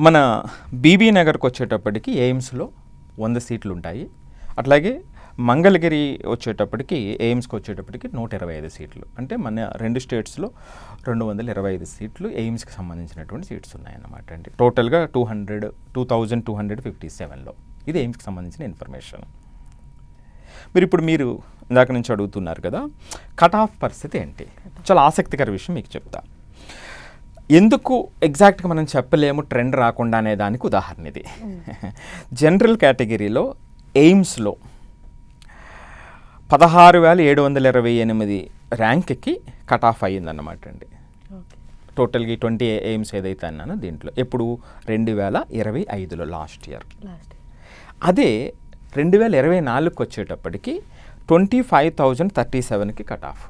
మన బీబీ నగర్కి వచ్చేటప్పటికి ఎయిమ్స్లో 100 సీట్లు ఉంటాయి. అట్లాగే మంగళగిరి వచ్చేటప్పటికి ఎయిమ్స్కి వచ్చేటప్పటికి 125 సీట్లు. అంటే మన 2 స్టేట్స్లో 225 సీట్లు ఎయిమ్స్కి సంబంధించినటువంటి సీట్స్ ఉన్నాయన్నమాట అండి. టోటల్గా 2257లో. ఇది ఎయిమ్స్కి సంబంధించిన ఇన్ఫర్మేషన్. మీరు ఇందాక నుంచి అడుగుతున్నారు కదా, కట్ ఆఫ్ పరిస్థితి ఏంటి? చాలా ఆసక్తికర విషయం మీకు చెప్తా. ఎందుకు ఎగ్జాక్ట్గా మనం చెప్పలేము ట్రెండ్ రాకుండా అనే దానికి ఉదాహరణ ఇది. జనరల్ కేటగిరీలో ఎయిమ్స్లో 16,728 ర్యాంక్కి కట్ ఆఫ్ అయ్యిందన్నమాట అండి. టోటల్గా 20 ఎయిమ్స్ ఏదైతే అన్నానో దీంట్లో ఎప్పుడు 2025లో లాస్ట్ ఇయర్. అదే 2024కి వచ్చేటప్పటికి 25,037కి కట్ ఆఫ్.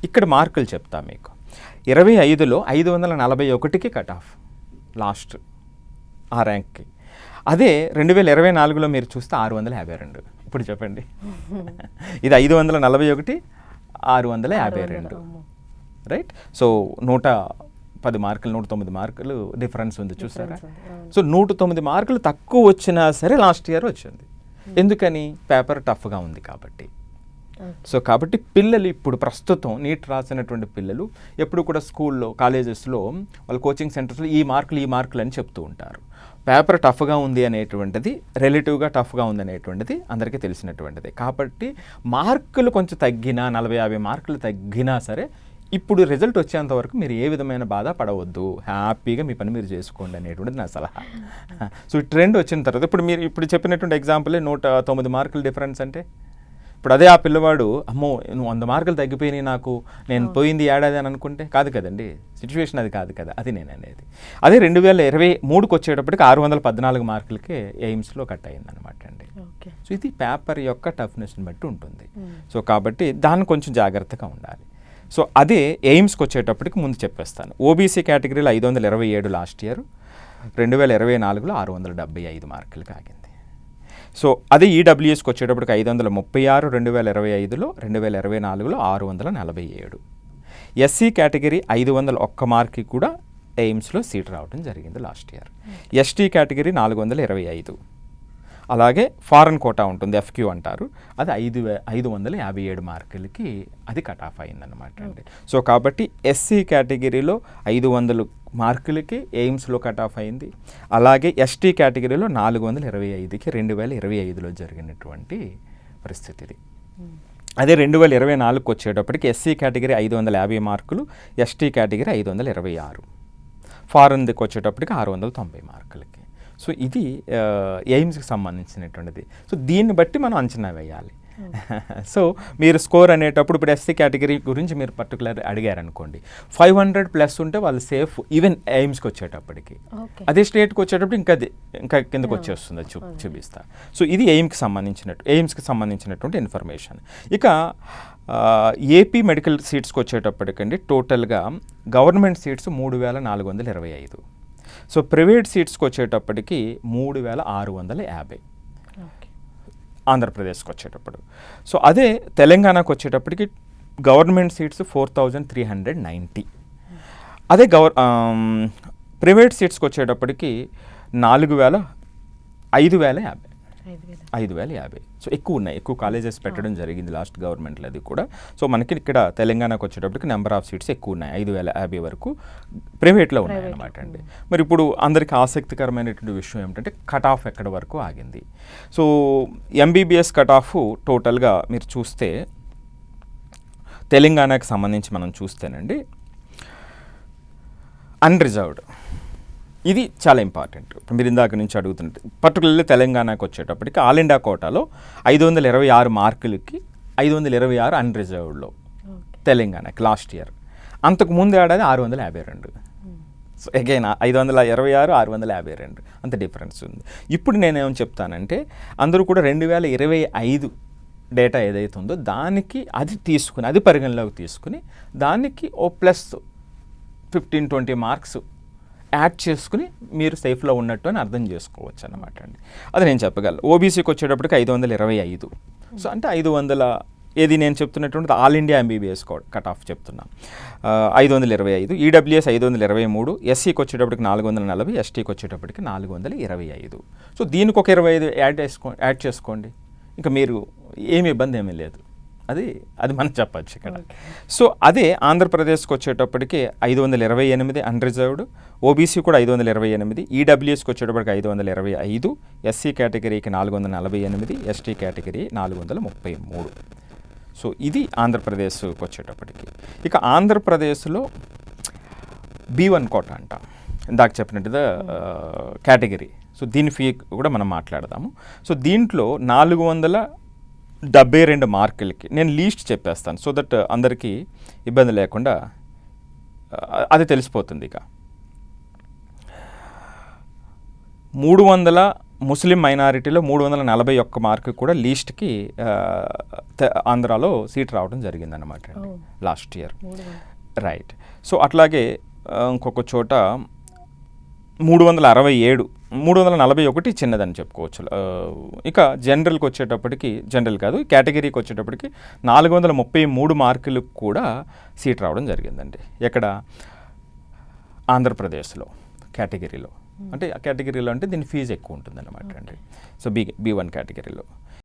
ఇక్కడ మార్కులు చెప్తా మీకు. 25లో 541కి కట్ ఆఫ్ లాస్ట్ ఆ ర్యాంక్కి. అదే 2024లో మీరు చూస్తే 652. ఇప్పుడు చెప్పండి, ఇది 541, 652, రైట్? సో 110 మార్కులు, 109 మార్కులు డిఫరెన్స్ ఉంది, చూసారా? సో 109 మార్కులు తక్కువ వచ్చినా సరే లాస్ట్ ఇయర్ వచ్చింది. ఎందుకని? పేపర్ టఫ్గా ఉంది కాబట్టి. సో కాబట్టి పిల్లలు ఇప్పుడు ప్రస్తుతం నీట్ రాసినటువంటి పిల్లలు ఎప్పుడు కూడా స్కూల్లో, కాలేజెస్లో, వాళ్ళ కోచింగ్ సెంటర్స్లో ఈ మార్కులు అని చెప్తూ ఉంటారు. పేపర్ టఫ్గా ఉంది అనేటువంటిది, రిలేటివ్గా టఫ్గా ఉంది అనేటువంటిది అందరికీ తెలిసినటువంటిది. కాబట్టి మార్కులు కొంచెం తగ్గినా, 40-50 మార్కులు తగ్గినా సరే ఇప్పుడు రిజల్ట్ వచ్చేంత వరకు మీరు ఏ విధమైన బాధ పడవద్దు, హ్యాపీగా మీ పని మీరు చేసుకోండి అనేటువంటిది నా సలహా. సో ఈ ట్రెండ్ వచ్చిన తర్వాత ఇప్పుడు చెప్పినటువంటి ఎగ్జాంపులే 109 మార్కుల డిఫరెన్స్ అంటే, ఇప్పుడు అదే ఆ పిల్లవాడు అమ్మో నువ్వు 100 మార్కులు తగ్గిపోయినాయి నాకు, నేను పోయింది ఏడాది అని అనుకుంటే కాదు కదండి, సిచ్యువేషన్ అది కాదు కదా, అది నేను అనేది. అదే 2023కి వచ్చేటప్పటికి 614 మార్కులకే ఎయిమ్స్లో కట్ అయిందనమాట అండి. సో ఇది పేపర్ యొక్క టఫ్నెస్ని బట్టి ఉంటుంది. సో కాబట్టి దాన్ని కొంచెం జాగ్రత్తగా ఉండాలి. సో అదే ఎయిమ్స్కి వచ్చేటప్పటికి ముందు చెప్పేస్తాను. ఓబీసీ కేటగిరీలో 527 లాస్ట్ ఇయర్, 2024లో 675 మార్కులకి ఆగింది. సో అదే ఈడబ్ల్యూఎస్కి వచ్చేటప్పటికి 536 2025లో, 2024లో 647. ఎస్సీ కేటగిరీ 501 మార్క్కి కూడా ఎయిమ్స్లో సీట్ రావడం జరిగింది లాస్ట్ ఇయర్. ST category 425. అలాగే ఫారెన్ కోటా ఉంటుంది, ఎఫ్క్యూ అంటారు, అది 557 మార్కులకి అది కట్ ఆఫ్ అయిందన్నమాట అండి. సో కాబట్టి ఎస్సీ కేటగిరీలో 500 మార్కులకి ఎయిమ్స్లో కట్ ఆఫ్ అయింది. అలాగే ఎస్టీ కేటగిరీలో 425కి 2025లో జరిగినటువంటి పరిస్థితి ఇది. అదే 2024కి వచ్చేటప్పటికి ఎస్సీ కేటగిరీ 550 మార్కులు, ఎస్టీ కేటగిరీ 526, ఫారెన్కి వచ్చేటప్పటికి 690 మార్కులకి. సో ఇది ఎయిమ్స్కి సంబంధించినటువంటిది. సో దీన్ని బట్టి మనం అంచనా వేయాలి. సో మీరు స్కోర్ అనేటప్పుడు ఇప్పుడు ఎస్సీ కేటగిరీ గురించి మీరు పర్టికులర్ అడిగారనుకోండి, 500+ ఉంటే వాళ్ళు సేఫ్ ఈవెన్ ఎయిమ్స్కి వచ్చేటప్పటికి. అదే స్టేట్కి వచ్చేటప్పుడు ఇంకా కిందకు వచ్చేస్తుంది, చూపిస్తా. సో ఇది ఎయిమ్స్కి సంబంధించినటువంటి ఇన్ఫర్మేషన్. ఇక ఏపీ మెడికల్ సీట్స్కి వచ్చేటప్పటికండి టోటల్గా గవర్నమెంట్ సీట్స్ 3,425. సో ప్రైవేట్ సీట్స్కి వచ్చేటప్పటికి 3,650 ఆంధ్రప్రదేశ్కి వచ్చేటప్పుడు. సో అదే తెలంగాణకు వచ్చేటప్పటికి గవర్నమెంట్ సీట్స్ 4,390. అదే ప్రైవేట్ సీట్స్కి వచ్చేటప్పటికి 5,050. సో ఎక్కువ కాలేజెస్ పెట్టడం జరిగింది లాస్ట్ గవర్నమెంట్లో అది కూడా. సో మనకి ఇక్కడ తెలంగాణకు వచ్చేటప్పటికి నెంబర్ ఆఫ్ సీట్స్ ఎక్కువ ఉన్నాయి, 5,050 వరకు ప్రైవేట్లో ఉన్నాయన్నమాట అండి. మరి ఇప్పుడు అందరికీ ఆసక్తికరమైనటువంటి విషయం ఏమిటంటే కట్ ఆఫ్ ఎక్కడి వరకు ఆగింది. సో ఎంబీబీఎస్ కట్ ఆఫ్ టోటల్గా మీరు చూస్తే తెలంగాణకు సంబంధించి మనం చూస్తేనండి అన్రిజర్వ్డ్, ఇది చాలా ఇంపార్టెంట్. ఇప్పుడు మీరు ఇందాక నుంచి అడుగుతుంటే పర్టికులర్లీ తెలంగాణకు వచ్చేటప్పటికి ఆల్ ఇండియా కోటాలో 526 మార్కులకి 526 అన్రిజర్వ్డ్లో తెలంగాణకి లాస్ట్ ఇయర్. అంతకు ముందు ఏడాది 652. సో అగైన్ 526, 652 అంత డిఫరెన్స్ ఉంది. ఇప్పుడు నేనేం చెప్తానంటే అందరూ కూడా 2025 డేటా ఏదైతే ఉందో దానికి అది పరిగణలోకి తీసుకుని దానికి ఓ ప్లస్ 15-20 మార్క్స్ యాడ్ చేసుకుని మీరు సేఫ్లో ఉన్నట్టు అని అర్థం చేసుకోవచ్చు అన్నమాట అండి. అది నేను చెప్పగలను. ఓబీసీకి వచ్చేటప్పటికి 525. సో అంటే ఏది నేను చెప్తున్నటువంటిది all India MBBS cut off చెప్తున్నా. 525, ఈడబ్ల్యూఎస్ 523, ఎస్సీకి వచ్చేటప్పటికి 440, ఎస్టీకి వచ్చేటప్పటికి 425. సో దీనికి ఒక 25 యాడ్ చేసుకోండి, ఇంకా మీరు ఏమి ఇబ్బంది ఏమీ లేదు. అది మనం చెప్పచ్చు ఇక్కడ. సో అదే ఆంధ్రప్రదేశ్కి వచ్చేటప్పటికి 528 అన్రిజర్వ్డ్, ఓబీసీ కూడా 528, ఈడబ్ల్యూఎస్కి వచ్చేటప్పటికి 525, ఎస్సీ కేటగిరీకి 448, ఎస్టీ కేటగిరీ 433. సో ఇది ఆంధ్రప్రదేశ్కి వచ్చేటప్పటికి. ఇక ఆంధ్రప్రదేశ్లో B1 కోట అంట, ఇందాక చెప్పినట్టుగా కేటగిరీ. సో దీని ఫీ కూడా మనం మాట్లాడదాము. సో దీంట్లో 472 మార్కులకి నేను లీస్ట్ చెప్పేస్తాను, సో దట్ అందరికీ ఇబ్బంది లేకుండా అది తెలిసిపోతుంది. ఇక 300 ముస్లిం మైనారిటీలో 341 మార్కు కూడా లీస్ట్కి ఆంధ్రాలో సీట్ రావడం జరిగిందన్నమాట అండి లాస్ట్ ఇయర్. రైట్. సో అట్లాగే ఇంకొక చోట 367, 341 చిన్నదని చెప్పుకోవచ్చు. ఇక జనరల్కి వచ్చేటప్పటికి, జనరల్ కాదు కేటగిరీకి వచ్చేటప్పటికి 433 మార్కులకు కూడా సీట్ రావడం జరిగిందండి. ఎక్కడ? ఆంధ్రప్రదేశ్లో కేటగిరీలో. అంటే ఆ కేటగిరీలో అంటే దీని ఫీజు ఎక్కువ ఉంటుందన్నమాట అండి. సో B1 కేటగిరీలో